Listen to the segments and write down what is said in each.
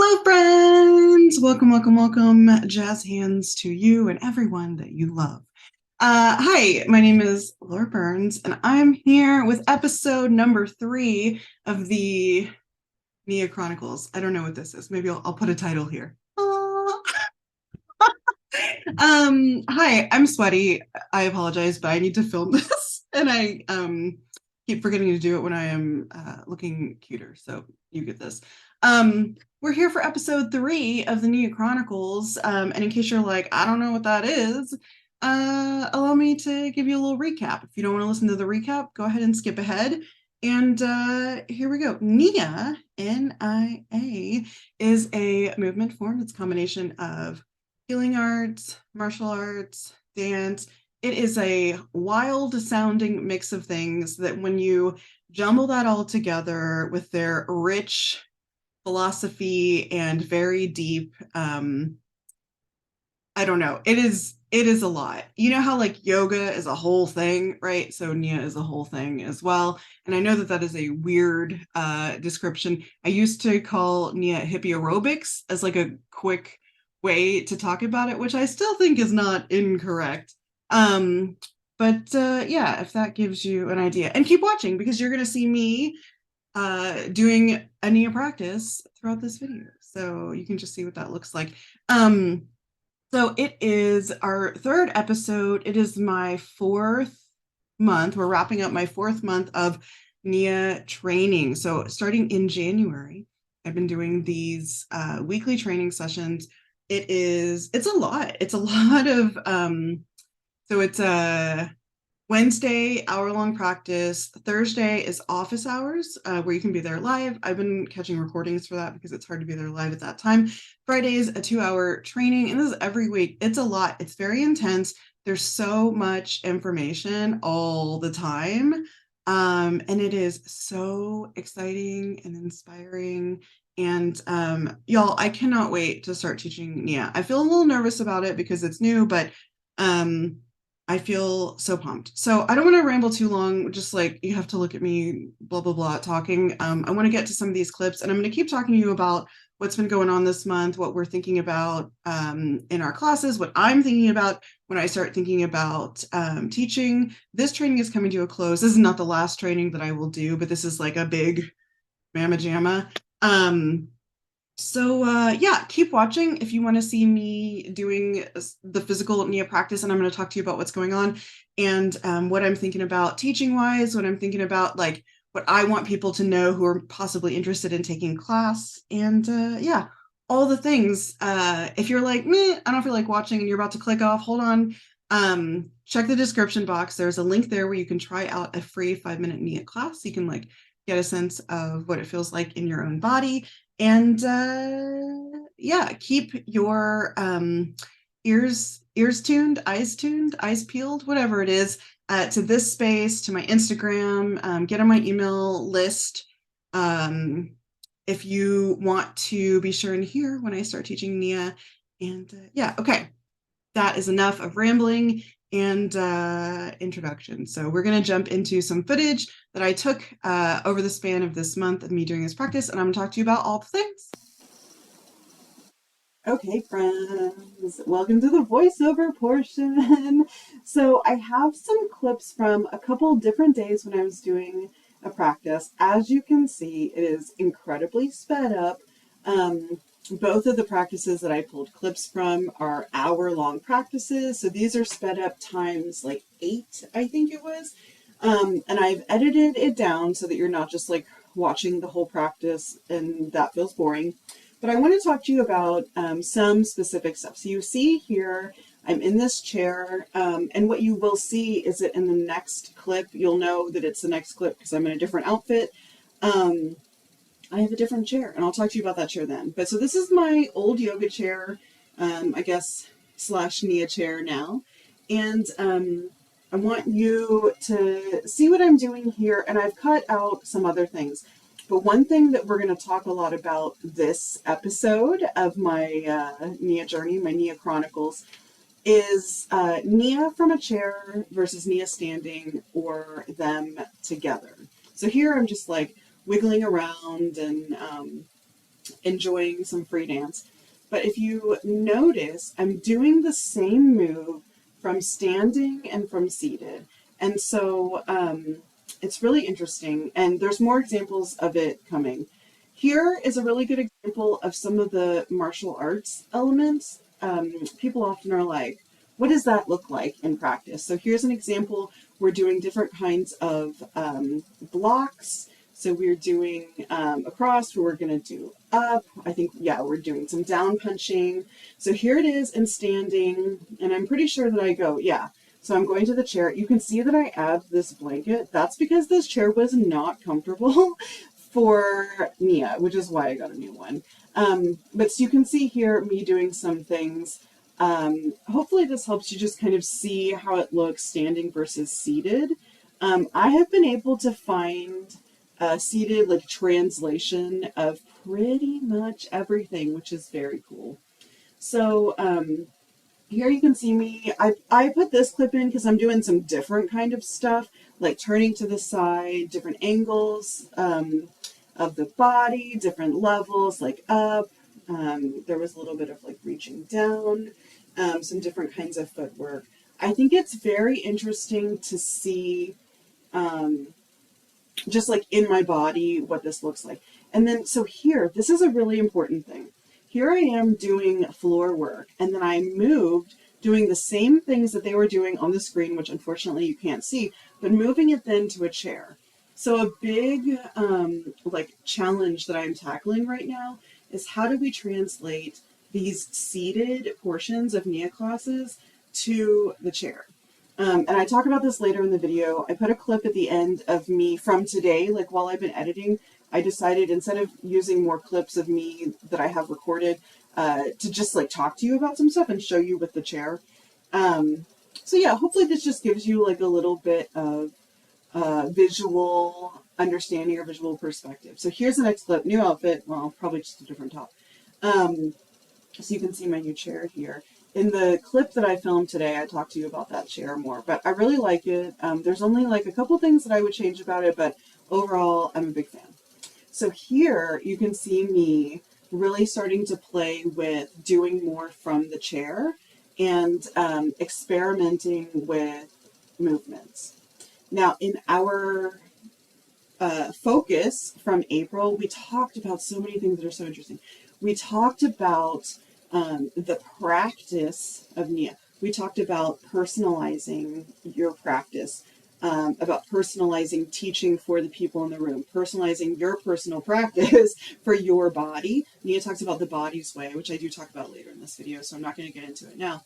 Hello, friends! Welcome, welcome, welcome. Jazz hands to you and everyone that you love. Hi, my name is Laura Burns, and I'm here with episode number 3 of the Nia Chronicles. I don't know what this is. Maybe I'll put a title here. Hi, I'm sweaty. I apologize, but I need to film this, and I keep forgetting to do it when I am looking cuter. So you get this. We're here for episode 3 of the Nia Chronicles, and in case you're like, I don't know what that is, allow me to give you a little recap. If you don't want to listen to the recap, go ahead and skip ahead. And here we go. Nia, N-I-A, is a movement form. It's a combination of healing arts, martial arts, dance. It is a wild sounding mix of things that when you jumble that all together with their rich philosophy and very deep, I don't know, it is a lot. You know how like yoga is a whole thing, right? So Nia is a whole thing as well. And I know that that is a weird description. I used to call Nia hippie aerobics as like a quick way to talk about it, which I still think is not incorrect. Um, but yeah, if that gives you an idea, and keep watching because you're going to see me doing a Nia practice throughout this video. So you can just see what that looks like. So it is our 3rd episode. It is my 4th month. We're wrapping up my 4th month of Nia training. So starting in January, I've been doing these weekly training sessions. It's a lot. It's a lot of, so it's a Wednesday, hour-long practice. Thursday is office hours, where you can be there live. I've been catching recordings for that because it's hard to be there live at that time. Friday is a 2-hour training, and this is every week. It's a lot. It's very intense. There's so much information all the time, and it is so exciting and inspiring. And y'all, I cannot wait to start teaching Nia. I feel a little nervous about it because it's new, but I feel so pumped. So I don't want to ramble too long, just like you have to look at me, blah, blah, blah, talking. I want to get to some of these clips, and I'm going to keep talking to you about what's been going on this month, what we're thinking about in our classes, what I'm thinking about when I start thinking about teaching. This training is coming to a close. This is not the last training that I will do, but this is like a big mamma jamma. So yeah, keep watching if you want to see me doing the physical Nia practice, and I'm going to talk to you about what's going on and what I'm thinking about teaching wise, what I'm thinking about like what I want people to know who are possibly interested in taking class, and yeah, all the things. If you're like me, I don't feel like watching and you're about to click off, hold on. Check the description box. There's a link there where you can try out a free 5-minute Nia class. You can like get a sense of what it feels like in your own body. And yeah, keep your ears tuned, eyes peeled, whatever it is, to this space, to my Instagram. Get on my email list if you want to be sure and hear when I start teaching Nia. And yeah, okay, that is enough of rambling and introduction. So we're going to jump into some footage that I took over the span of this month of me doing this practice, and I'm going to talk to you about all the things. Okay, friends, welcome to the voiceover portion. So I have some clips from a couple different days when I was doing a practice. As you can see, it is incredibly sped up. Both of the practices that I pulled clips from are hour-long practices. So these are sped up times like 8, I think it was. And I've edited it down so that you're not just like watching the whole practice and that feels boring. But I want to talk to you about some specific stuff. So you see here, I'm in this chair, and what you will see is that in the next clip, you'll know that it's the next clip because I'm in a different outfit. I have a different chair, and I'll talk to you about that chair then. But so this is my old yoga chair, I guess, / Nia chair now. And I want you to see what I'm doing here, and I've cut out some other things. But one thing that we're going to talk a lot about this episode of my Nia journey, my Nia Chronicles, is Nia from a chair versus Nia standing, or them together. So here I'm just like wiggling around and enjoying some free dance. But if you notice, I'm doing the same move from standing and from seated. And so it's really interesting. And there's more examples of it coming. Here is a really good example of some of the martial arts elements. People often are like, what does that look like in practice? So here's an example. We're doing different kinds of blocks. So we're doing across, we're going to do up. I think, yeah, we're doing some down punching. So here it is in standing, and I'm pretty sure that I go, yeah. So I'm going to the chair. You can see that I add this blanket. That's because this chair was not comfortable for Nia, which is why I got a new one. But so you can see here me doing some things. Hopefully this helps you just kind of see how it looks standing versus seated. I have been able to find seated like translation of pretty much everything, which is very cool. So here you can see me. I put this clip in because I'm doing some different kind of stuff, like turning to the side, different angles of the body, different levels, like up. There was a little bit of like reaching down, some different kinds of footwork. I think it's very interesting to see just like in my body what this looks like. And then, so here, this is a really important thing. Here I am doing floor work, and then I moved doing the same things that they were doing on the screen, which unfortunately you can't see, but moving it then to a chair. So a big like challenge that I'm tackling right now is how do we translate these seated portions of Nia classes to the chair? And I talk about this later in the video. I put a clip at the end of me from today, like while I've been editing, I decided instead of using more clips of me that I have recorded to just like talk to you about some stuff and show you with the chair. So yeah, hopefully this just gives you like a little bit of visual understanding or visual perspective. So here's the next clip, new outfit, well, probably just a different top. So you can see my new chair here. In the clip that I filmed today, I talked to you about that chair more, but I really like it. There's only like a couple things that I would change about it, but overall, I'm a big fan. So here you can see me really starting to play with doing more from the chair and experimenting with movements. Now, in our focus from April, we talked about so many things that are so interesting. We talked about the practice of Nia. We talked about personalizing your practice, about personalizing teaching for the people in the room, personalizing your personal practice for your body. Nia talks about the body's way, which I do talk about later in this video, so I'm not going to get into it now.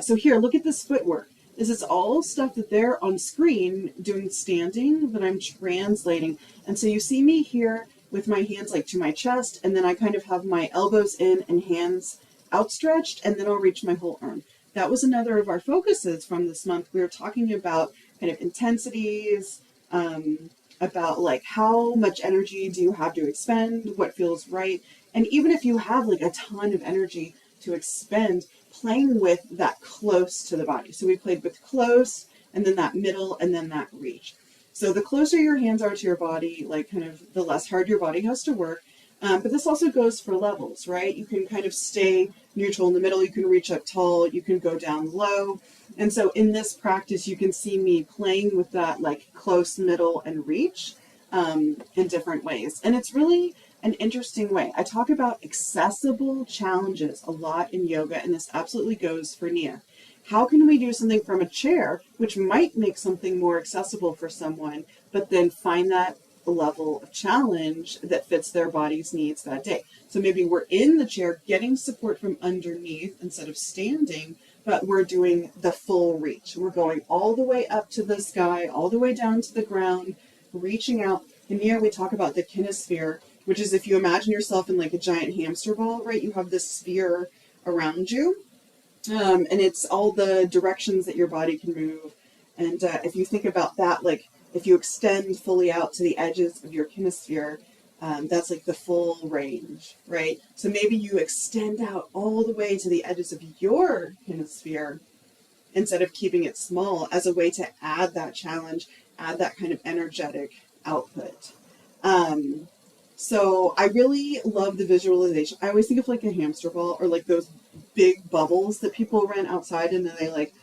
So here, look at this footwork. This is all stuff that they're on screen doing standing that I'm translating. And so you see me here with my hands like to my chest, and then I kind of have my elbows in and hands outstretched, and then I'll reach my whole arm. That was another of our focuses from this month. We were talking about kind of intensities, about like how much energy do you have to expend, what feels right. And even if you have like a ton of energy to expend, playing with that close to the body. So we played with close, and then that middle, and then that reach. So the closer your hands are to your body, like kind of the less hard your body has to work. But this also goes for levels, right? You can kind of stay neutral in the middle. You can reach up tall. You can go down low. And so in this practice, you can see me playing with that like close, middle, and reach in different ways. And it's really an interesting way. I talk about accessible challenges a lot in yoga, and this absolutely goes for Nia. How can we do something from a chair, which might make something more accessible for someone, but then find that level of challenge that fits their body's needs that day? So maybe we're in the chair getting support from underneath instead of standing, but we're doing the full reach. We're going all the way up to the sky, all the way down to the ground, reaching out. And here we talk about the kinesphere, which is if you imagine yourself in like a giant hamster ball, right? You have this sphere around you. And it's all the directions that your body can move. And if you think about that, like if you extend fully out to the edges of your kinesphere, that's like the full range, right? So maybe you extend out all the way to the edges of your kinesphere instead of keeping it small as a way to add that challenge, add that kind of energetic output. So I really love the visualization. I always think of like a hamster ball or like those big bubbles that people rent outside and then they like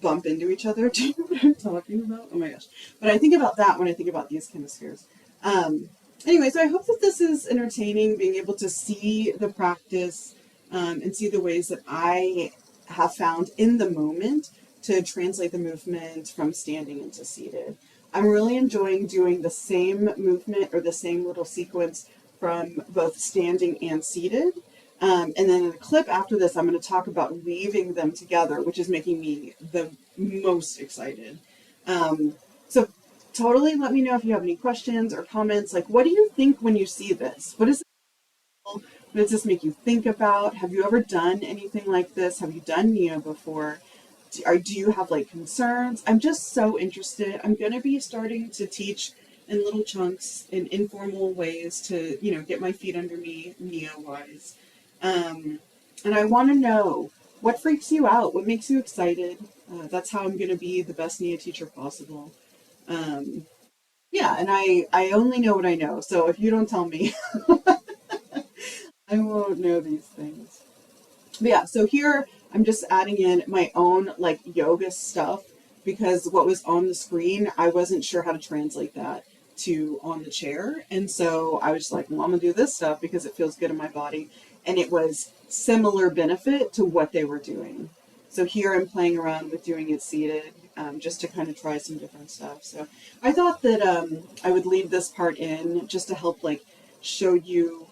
bump into each other. Do you know what I'm talking about? Oh my gosh. But I think about that when I think about these kind of spheres. Um, anyway, so I hope that this is entertaining, being able to see the practice and see the ways that I have found in the moment to translate the movement from standing into seated. I'm really enjoying doing the same movement or the same little sequence from both standing and seated. And then in a clip after this, I'm going to talk about weaving them together, which is making me the most excited. So totally let me know if you have any questions or comments. Like, what do you think when you see this? What does this make you think about? Have you ever done anything like this? Have you done Nia before? Do you have like concerns? I'm just so interested. I'm going to be starting to teach in little chunks in informal ways to, get my feet under me, Nia wise. Um, and I want to know what freaks you out, what makes you excited. That's how I'm going to be the best Nia teacher possible. Um, yeah, and I only know what I know. So if you don't tell me, I won't know these things. But yeah, so here I'm just adding in my own like yoga stuff because what was on the screen, I wasn't sure how to translate that to on the chair. And so I was just like, well, I'm gonna do this stuff because it feels good in my body. And it was similar benefit to what they were doing. So here I'm playing around with doing it seated, just to kind of try some different stuff. So I thought that I would leave this part in just to help like show you,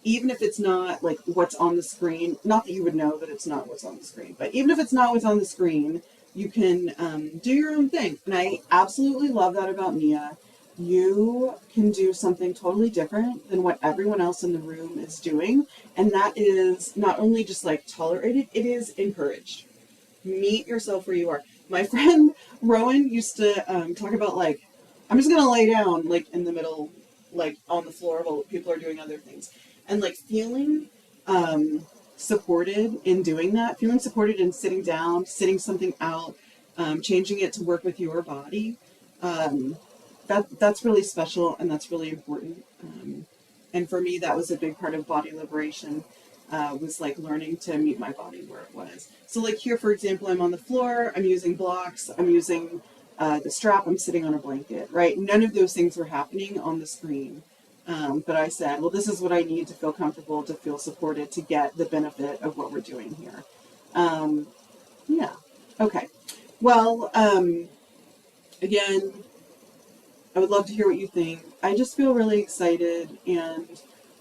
even if it's not like what's on the screen, not that you would know that it's not what's on the screen, but even if it's not what's on the screen, you can do your own thing. And I absolutely love that about Nia. You can do something totally different than what everyone else in the room is doing. And that is not only just like tolerated, it is encouraged. Meet yourself where you are. My friend Rowan used to talk about like, I'm just going to lay down like in the middle, like on the floor while people are doing other things. And like feeling supported in doing that, feeling supported in sitting down, sitting something out, changing it to work with your body. Um, that's really special and that's really important. And for me, that was a big part of body liberation. Was like learning to meet my body where it was. So like here, for example, I'm on the floor, I'm using blocks, I'm using the strap, I'm sitting on a blanket, right? None of those things were happening on the screen. But I said, well, this is what I need to feel comfortable, to feel supported, to get the benefit of what we're doing here. Yeah. Okay. Well, again, I would love to hear what you think. I just feel really excited and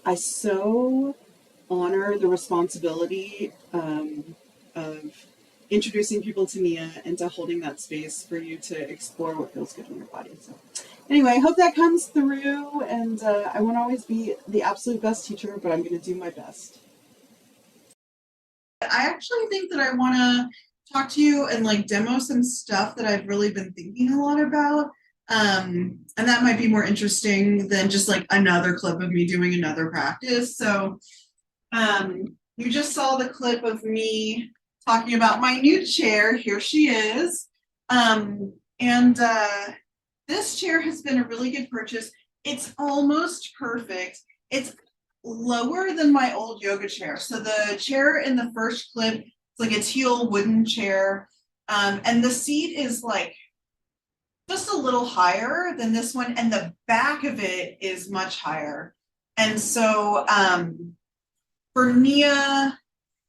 I so honor the responsibility of introducing people to Nia and to holding that space for you to explore what feels good in your body. So anyway, I hope that comes through, and I won't always be the absolute best teacher, but I'm going to do my best. I actually think that I want to talk to you and like demo some stuff that I've really been thinking a lot about. And that might be more interesting than just like another clip of me doing another practice. So you just saw the clip of me talking about my new chair. Here she is. And this chair has been a really good purchase. It's almost perfect. It's lower than my old yoga chair. So the chair in the first clip, it's like a teal wooden chair. And the seat is like just a little higher than this one. And the back of it is much higher. And so for Nia,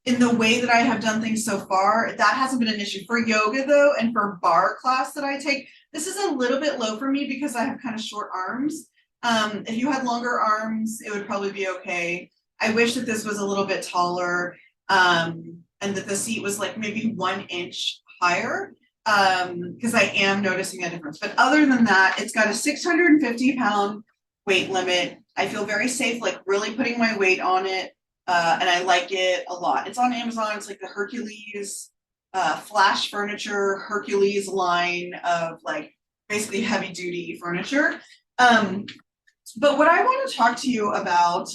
in the way that I have done things so far, that hasn't been an issue. For yoga though, and for bar class that I take, this is a little bit low for me because I have kind of short arms. If you had longer arms, it would probably be okay. I wish that this was a little bit taller, and that the seat was like maybe 1 inch higher, because I am noticing a difference. But other than that, it's got a 650-pound weight limit. I feel very safe, like really putting my weight on it. And I like it a lot. It's on Amazon. It's like the Hercules Flash Furniture Hercules line of like basically heavy duty furniture. But what I want to talk to you about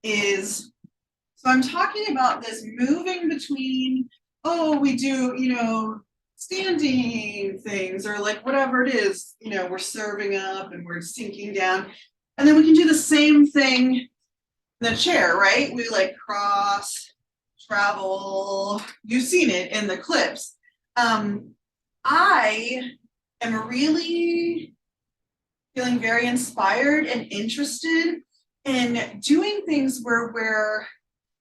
is, so I'm talking about this moving between, oh, we do, standing things or like whatever it is, we're serving up and we're sinking down. And then we can do the same thing in the chair, right? We like cross, travel. You've seen it in the clips. I am really feeling very inspired and interested in doing things where we're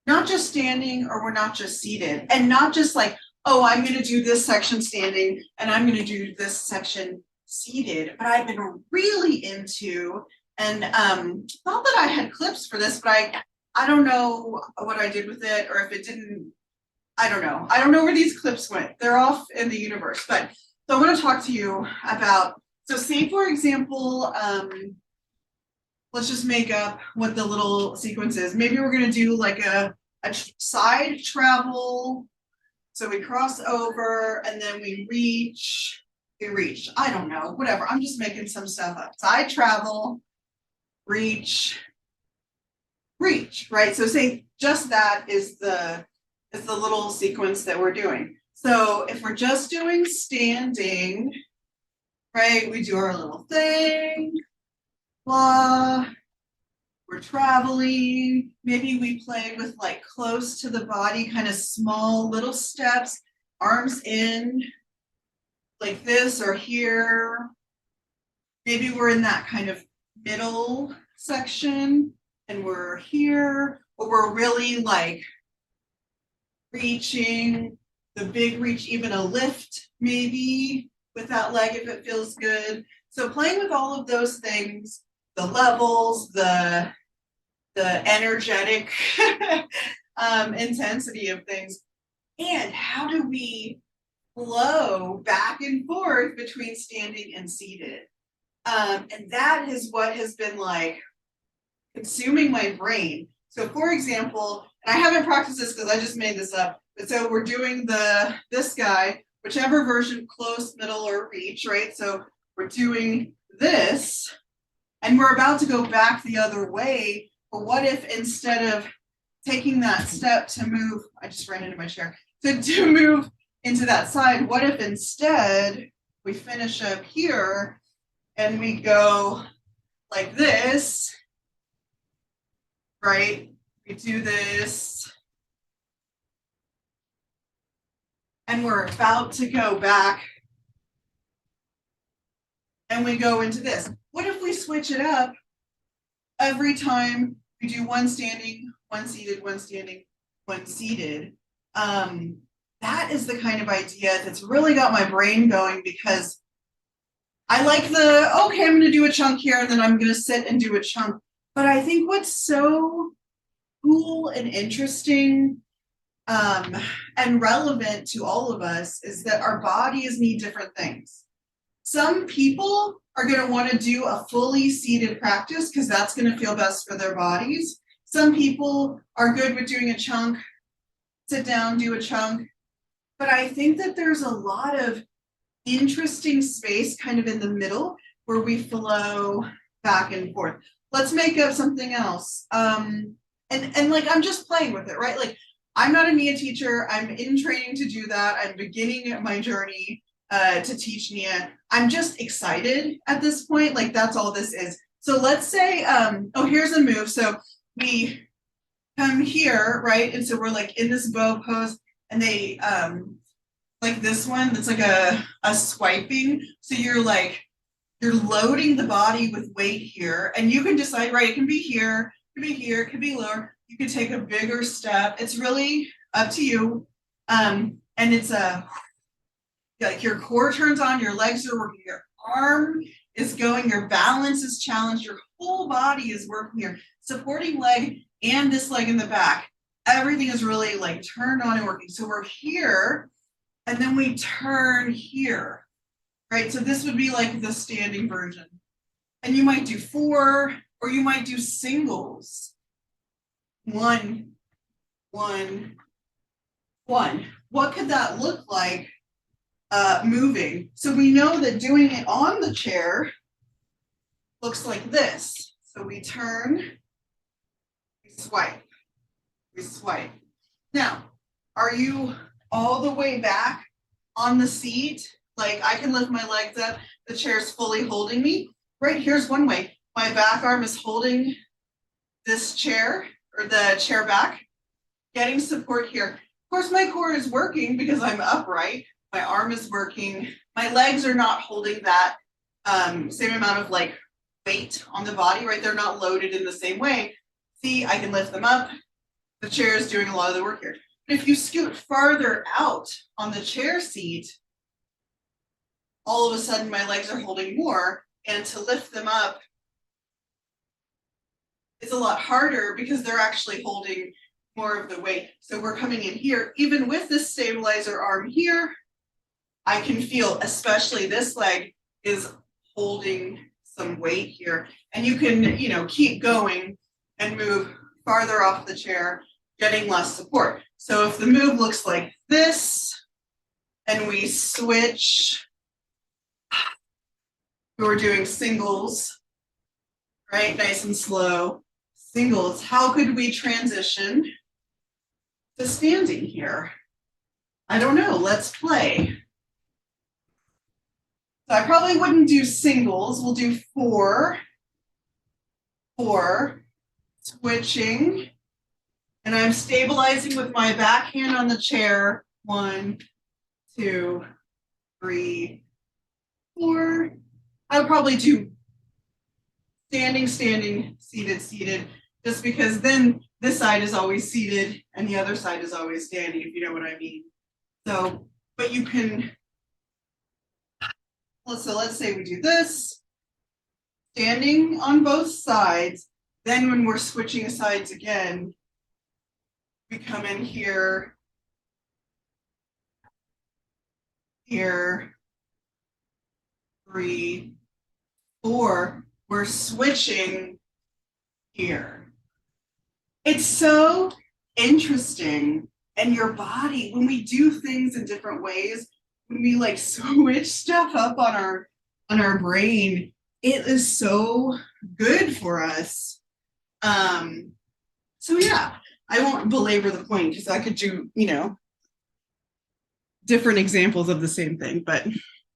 not just standing or we're not just seated, and not just like, oh, I'm going to do this section standing and I'm going to do this section seated. But I've been really into, and not that I had clips for this, but I don't know what I did with it, or if it didn't. I don't know. I don't know where these clips went. They're off in the universe. But so I want to talk to you about, so say for example, let's just make up what the little sequence is. Maybe we're going to do like a side travel. So we cross over and then we reach. I don't know, whatever. I'm just making some stuff up. Side travel, reach, right? So say just that is the little sequence that we're doing. So if we're just doing standing, right, we do our little thing, blah, we're traveling, maybe we play with like close to the body, kind of small little steps, arms in, like this or here. Maybe we're in that kind of middle section and we're here, but we're really like reaching, the big reach, even a lift tate with that leg if it feels good. So playing with all of those things, the levels, the energetic intensity of things, and how do we flow back and forth between standing and seated. And that is what has been like consuming my brain. So for example, and I haven't practiced this because I just made this up, but so we're doing this guy, whichever version, close, middle, or reach, right? So we're doing this, and we're about to go back the other way, but what if instead of taking that step to move, I just ran into my chair, to move into that side, what if instead we finish up here and we go like this, right? We do this, and we're about to go back, and we go into this. What if we switch it up every time we do one standing, one seated, one standing, one seated? That is the kind of idea that's really got my brain going, because I like okay, I'm going to do a chunk here and then I'm going to sit and do a chunk. But I think what's so cool and interesting and relevant to all of us is that our bodies need different things. Some people are going to want to do a fully seated practice because that's going to feel best for their bodies. Some people are good with doing a chunk, sit down, do a chunk. But I think that there's a lot of interesting space kind of in the middle where we flow back and forth. Let's make up something else. And like, I'm just playing with it, right? Like, I'm not a Nia teacher. I'm in training to do that. I'm beginning my journey to teach Nia. I'm just excited at this point. Like, that's all this is. So let's say, oh, here's a move. So we come here, right? And so we're like in this bow pose, and they, like this one, that's like a swiping. So you're loading the body with weight here, and you can decide, right? It can be here, it can be here, it can be lower. You can take a bigger step. It's really up to you. And it's like your core turns on, your legs are working, your arm is going, your balance is challenged, your whole body is working here, supporting leg and this leg in the back. Everything is really like turned on and working. So we're here, and then we turn here, right? So this would be like the standing version. And you might do 4, or you might do singles. 1, 1, 1. What could that look like moving? So we know that doing it on the chair looks like this. So we turn, we swipe, we swipe. Now, are you all the way back on the seat? Like, I can lift my legs up, the chair's fully holding me. Right, here's one way. My back arm is holding this chair or the chair back, getting support here. Of course, my core is working because I'm upright. My arm is working. My legs are not holding that same amount of like weight on the body, right? They're not loaded in the same way. See, I can lift them up. The chair is doing a lot of the work here. If you scoot farther out on the chair seat, all of a sudden my legs are holding more, and to lift them up is a lot harder because they're actually holding more of the weight. So we're coming in here, even with this stabilizer arm here, I can feel, especially this leg is holding some weight here. And you can, you know, keep going and move farther off the chair, getting less support. So if the move looks like this, and we switch, we're doing singles, right? Nice and slow. Singles, how could we transition to standing here? I don't know, let's play. So I probably wouldn't do singles, we'll do 4, 4, switching, and I'm stabilizing with my back hand on the chair. 1, 2, 3, 4. I would probably do standing, standing, seated, seated, just because then this side is always seated and the other side is always standing, if you know what I mean. So, but you can, so let's say we do this, standing on both sides. Then when we're switching sides again, we come in here, here, 3, 4, we're switching here. It's so interesting. And your body, when we do things in different ways, when we like switch stuff up on our brain, it is so good for us. So yeah, I won't belabor the point because I could do, you know, different examples of the same thing, but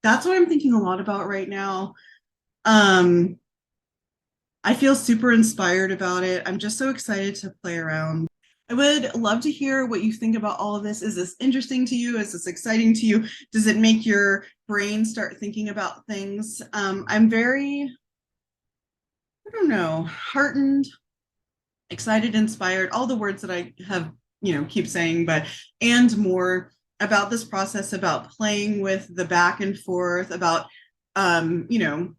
that's what I'm thinking a lot about right now. I feel super inspired about it. I'm just so excited to play around. I would love to hear what you think about all of this. Is this interesting to you? Is this exciting to you? Does it make your brain start thinking about things? I'm very, I don't know, heartened, excited, inspired, all the words that I have, you know, keep saying, but, and more about this process, about playing with the back and forth, about, you know,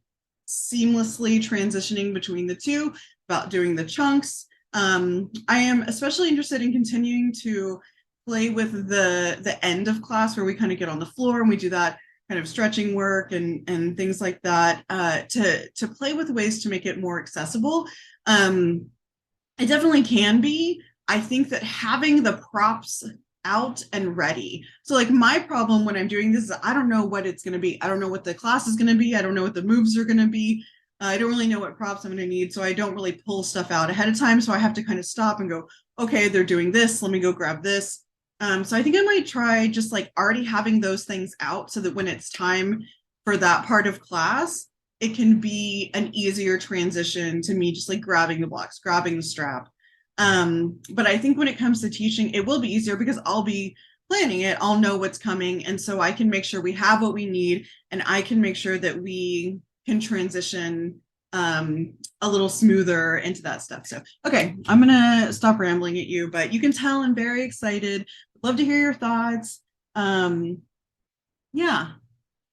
seamlessly transitioning between the two, about doing the chunks. I am especially interested in continuing to play with the end of class where we kind of get on the floor and we do that kind of stretching work and things like that, to play with ways to make it more accessible. It definitely can be. I think that having the props out and ready. So like my problem when I'm doing this is I don't know what it's going to be. I don't know what the class is going to be. I don't know what the moves are going to be. I don't really know what props I'm going to need. So I don't really pull stuff out ahead of time. So I have to kind of stop and go, okay, they're doing this. Let me go grab this. So I think I might try just like already having those things out so that when it's time for that part of class, it can be an easier transition to me just like grabbing the blocks, grabbing the strap. But I think when it comes to teaching, it will be easier because I'll be planning it. I'll know what's coming. And so I can make sure we have what we need and I can make sure that we can transition a little smoother into that stuff. So, okay, I'm going to stop rambling at you, but you can tell I'm very excited. Love to hear your thoughts. Yeah.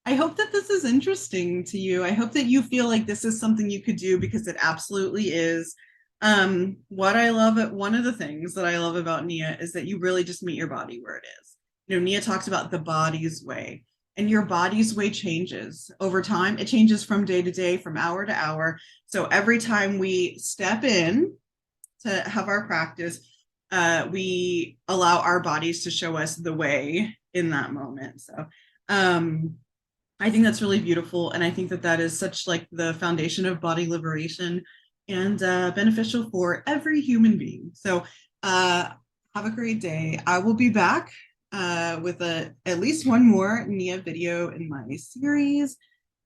I hope that this is interesting to you. I hope that you feel like this is something you could do because it absolutely is. What I love, one of the things that I love about Nia is that you really just meet your body where it is. You know, Nia talks about the body's way, and your body's way changes over time. It changes from day to day, from hour to hour. So every time we step in to have our practice, we allow our bodies to show us the way in that moment. So, I think that's really beautiful. And I think that that is such like the foundation of body liberation and beneficial for every human being. So have a great day. I will be back with at least one more Nia video in my series.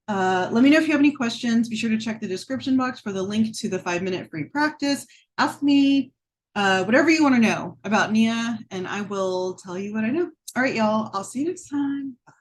Let me know if you have any questions. Be sure to check the description box for the link to the 5-minute free practice. Ask me whatever you want to know about Nia, and I will tell you what I know. All right, y'all. I'll see you next time. Bye.